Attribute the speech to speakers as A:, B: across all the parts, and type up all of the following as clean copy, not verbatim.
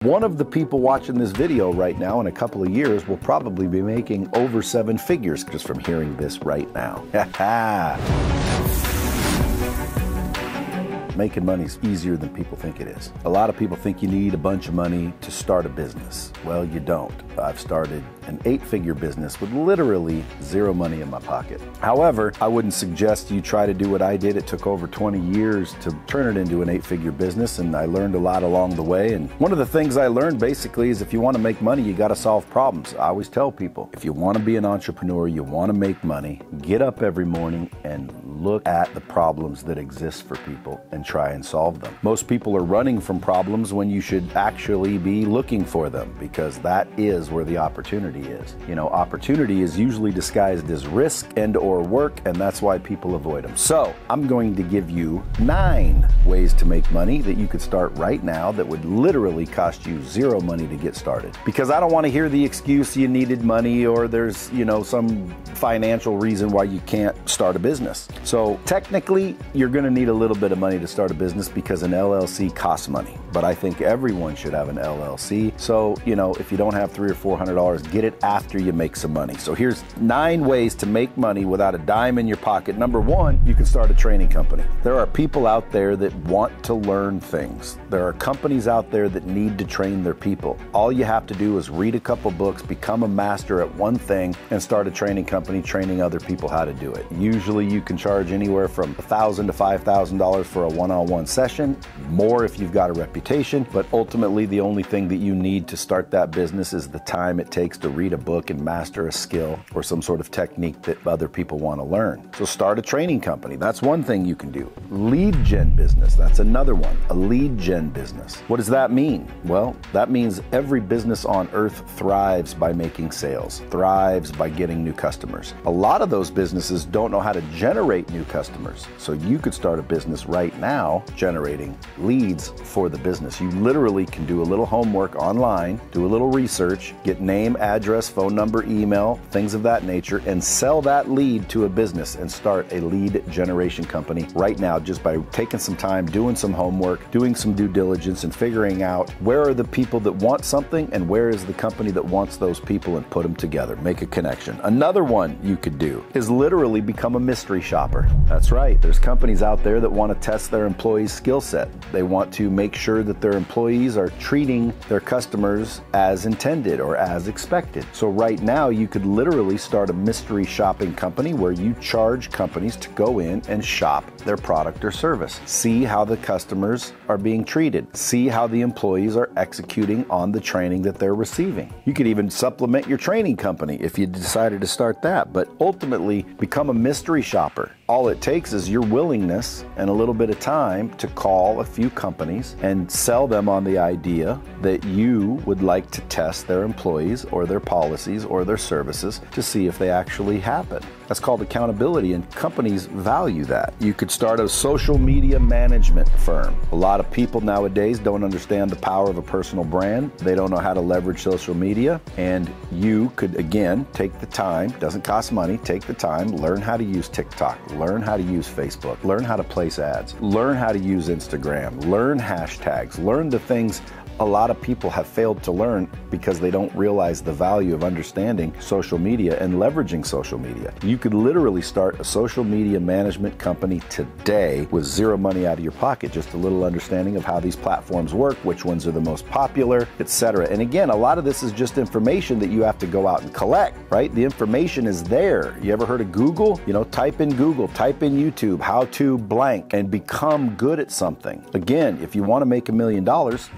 A: One of the people watching this video right now in a couple of years will probably be making over 7 figures just from hearing this right now. Making money is easier than people think it is. A lot of people think you need a bunch of money to start a business. Well, you don't. I've started an 8-figure business with literally 0 money in my pocket. However, I wouldn't suggest you try to do what I did. It took over 20 years to turn it into an 8-figure business, and I learned a lot along the way. And one of the things I learned basically is if you want to make money, you got to solve problems. I always tell people, if you want to be an entrepreneur, you want to make money, get up every morning and look at the problems that exist for people and try and solve them. Most people are running from problems when you should actually be looking for them, because that is where the opportunity is. You know, opportunity is usually disguised as risk and or work, and that's why people avoid them. So I'm going to give you 9 ways to make money that you could start right now that would literally cost you 0 money to get started. Because I don't want to hear the excuse you needed money or there's, you know, some financial reason why you can't start a business. So technically, you're going to need a little bit of money to start a business because an LLC costs money. But I think everyone should have an LLC. So, you know, if you don't have $300 or $400, get it after you make some money. So here's 9 ways to make money without a dime in your pocket. Number 1, you can start a training company. There are people out there that want to learn things. There are companies out there that need to train their people. All you have to do is read a couple books, become a master at one thing, and start a training company training other people how to do it. Usually you can charge anywhere from $1,000 to $5,000 for a one-on-one session, more if you've got a reputation, but ultimately the only thing that you need to start that business is the time it takes to read a book and master a skill or some sort of technique that other people want to learn. So start a training company. That's one thing you can do. Lead gen business. That's another one. A lead gen business. What does that mean? Well, that means every business on earth thrives by making sales, thrives by getting new customers. A lot of those businesses don't know how to generate new customers. So you could start a business right now generating leads for the business. You literally can do a little homework online, do a little research, get name, address, phone number, email, things of that nature, and sell that lead to a business and start a lead generation company right now just by taking some time, doing some homework, doing some due diligence, and figuring out where are the people that want something and where is the company that wants those people, and put them together. Make a connection. Another one you could do is literally become a mystery shopper. That's right. There's companies out there that want to test their employees' skill set. They want to make sure that their employees are treating their customers as intended or as expected. So right now you could literally start a mystery shopping company where you charge companies to go in and shop their product or service. See how the customers are being treated. See how the employees are executing on the training that they're receiving. You could even supplement your training company if you decided to start that, but ultimately become a mystery shopper. All it takes is your willingness and a little bit of time to call a few companies and sell them on the idea that you would like to test their employees or their policies or their services to see if they actually happen. That's called accountability, and companies value that. You could start a social media management firm. A lot of people nowadays don't understand the power of a personal brand. They don't know how to leverage social media, and you could, again, take the time, doesn't cost money, take the time, learn how to use TikTok, learn how to use Facebook, learn how to place ads, learn how to use Instagram, learn hashtags, learn the things a lot of people have failed to learn because they don't realize the value of understanding social media and leveraging social media. You could literally start a social media management company today with 0 money out of your pocket, just a little understanding of how these platforms work, which ones are the most popular, etc. And again, a lot of this is just information that you have to go out and collect, right? The information is there. You ever heard of Google? You know, type in Google, type in YouTube, how to blank, and become good at something. Again, if you want to make $1 million,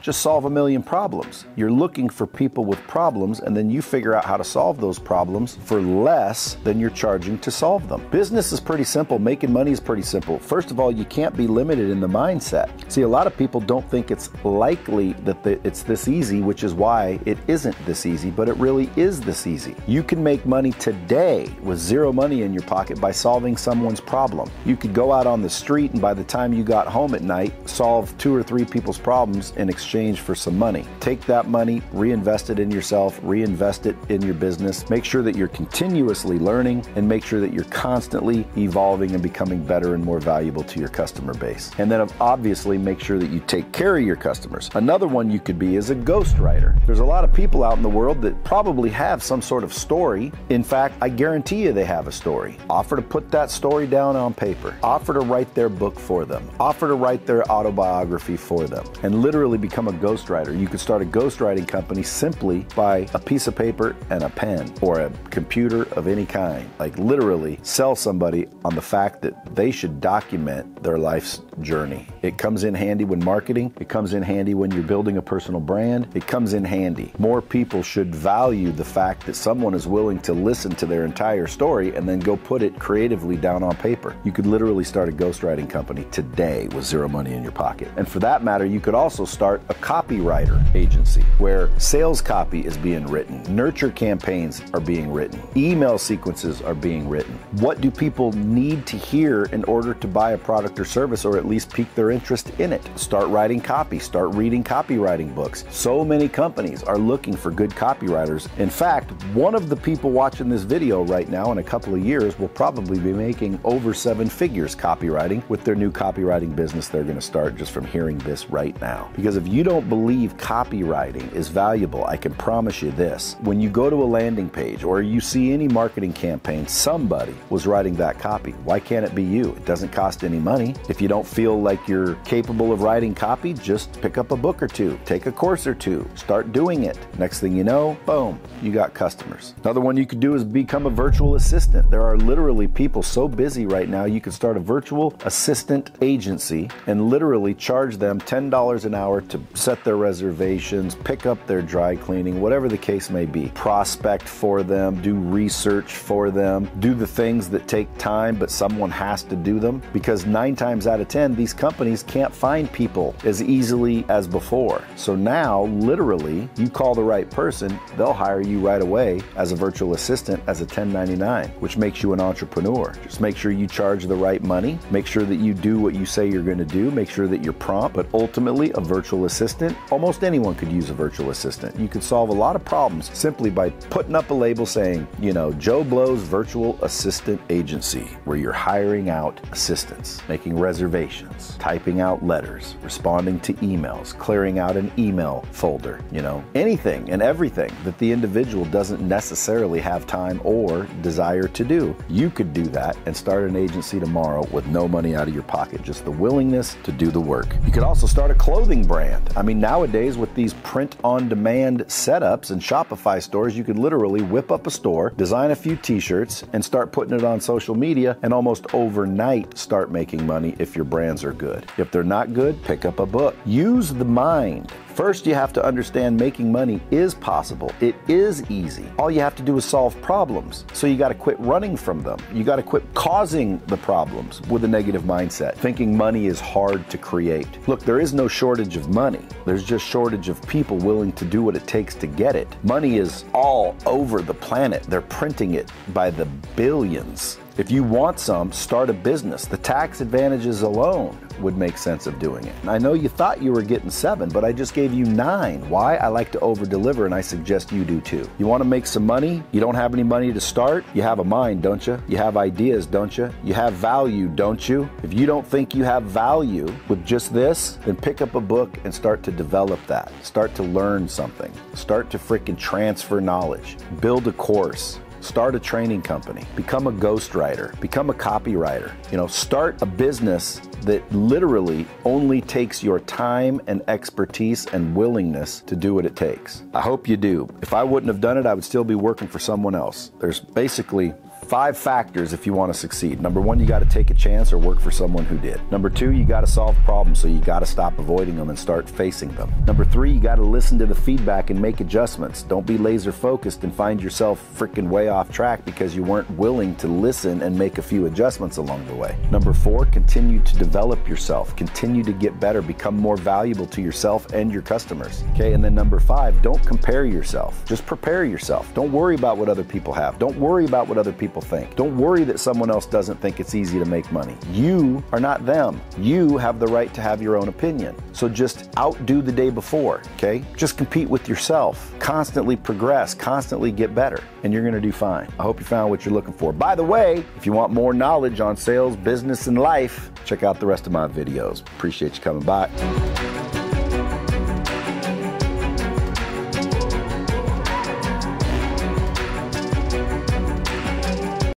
A: just solve 1 million problems. You're looking for people with problems, and then you figure out how to solve those problems for less than you're charging to solve them. Business is pretty simple. Making money is pretty simple. First of all, you can't be limited in the mindset. See, a lot of people don't think it's likely that it's this easy, which is why it isn't this easy, but it really is this easy. You can make money today with 0 money in your pocket by solving someone's problem. You could go out on the street and by the time you got home at night, solve 2 or 3 people's problems in exchange for for some money. Take that money, reinvest it in yourself, reinvest it in your business. Make sure that you're continuously learning and make sure that you're constantly evolving and becoming better and more valuable to your customer base. And then obviously make sure that you take care of your customers. Another one you could be is a ghostwriter. There's a lot of people out in the world that probably have some sort of story. In fact, I guarantee you they have a story. Offer to put that story down on paper. Offer to write their book for them. Offer to write their autobiography for them and literally become a ghostwriter. You could start a ghostwriting company simply by a piece of paper and a pen or a computer of any kind. Like literally sell somebody on the fact that they should document their life's journey. It comes in handy when marketing. It comes in handy when you're building a personal brand. It comes in handy. More people should value the fact that someone is willing to listen to their entire story and then go put it creatively down on paper. You could literally start a ghostwriting company today with zero money in your pocket. And for that matter, you could also start a copywriter agency where sales copy is being written, nurture campaigns are being written, email sequences are being written. What do people need to hear in order to buy a product or service, or at least pique their interest in it? Start writing copy, start reading copywriting books. So many companies are looking for good copywriters. In fact, one of the people watching this video right now in a couple of years will probably be making over 7 figures copywriting with their new copywriting business they're going to start just from hearing this right now. Because if you don't believe copywriting is valuable, I can promise you this. When you go to a landing page or you see any marketing campaign, somebody was writing that copy. Why can't it be you? It doesn't cost any money. If you don't feel like you're capable of writing copy, just pick up a book or two, take a course or two, start doing it. Next thing you know, boom, you got customers. Another one you could do is become a virtual assistant. There are literally people so busy right now, you could start a virtual assistant agency and literally charge them $10 an hour to set their reservations, pick up their dry cleaning, whatever the case may be. Prospect for them, do research for them, do the things that take time, but someone has to do them, because 9 times out of 10, these companies can't find people as easily as before. So now, literally, you call the right person, they'll hire you right away as a virtual assistant as a 1099, which makes you an entrepreneur. Just make sure you charge the right money, make sure that you do what you say you're going to do, make sure that you're prompt, but ultimately a virtual assistant, almost anyone could use a virtual assistant. You could solve a lot of problems simply by putting up a label saying, you know, Joe Blow's Virtual Assistant Agency, where you're hiring out assistants, making reservations, typing out letters, responding to emails, clearing out an email folder, you know, anything and everything that the individual doesn't necessarily have time or desire to do. You could do that and start an agency tomorrow with no money out of your pocket, just the willingness to do the work. You could also start a clothing brand. I mean, nowadays with these print-on-demand setups and Shopify stores, you could literally whip up a store, design a few t-shirts, and start putting it on social media, and almost overnight start making money if your brands are good. If they're not good, pick up a book. Use the mind. First, you have to understand making money is possible. It is easy. All you have to do is solve problems. So you got to quit running from them. You got to quit causing the problems with a negative mindset, thinking money is hard to create. Look, there is no shortage of money. There's just shortage of people willing to do what it takes to get it. Money is all over the planet. They're printing it by the billions. If you want some, start a business. The tax advantages alone would make sense of doing it. And I know you thought you were getting 7, but I just gave you 9. Why? I like to over-deliver, and I suggest you do too. You want to make some money? You don't have any money to start? You have a mind, don't you? You have ideas, don't you? You have value, don't you? If you don't think you have value with just this, then pick up a book and start to develop that. Start to learn something. Start to freaking transfer knowledge. Build a course. Start a training company, become a ghostwriter, become a copywriter, start a business that literally only takes your time and expertise and willingness to do what it takes. I hope you do. If I wouldn't have done it, I would still be working for someone else. There's basically 5 factors if you want to succeed. Number 1, you got to take a chance or work for someone who did. Number 2, you got to solve problems, so you got to stop avoiding them and start facing them. Number 3, you got to listen to the feedback and make adjustments. Don't be laser focused and find yourself freaking way off track because you weren't willing to listen and make a few adjustments along the way. Number 4, continue to develop yourself. Continue to get better. Become more valuable to yourself and your customers. Okay, and then number 5, don't compare yourself. Just prepare yourself. Don't worry about what other people have. Don't worry about what other people people think. Don't worry that someone else doesn't think it's easy to make money. You are not them. You have the right to have your own opinion. So just outdo the day before, okay? Just compete with yourself. Constantly progress, constantly get better, and you're gonna do fine. I hope you found what you're looking for. By the way, if you want more knowledge on sales, business, and life, check out the rest of my videos. Appreciate you coming by.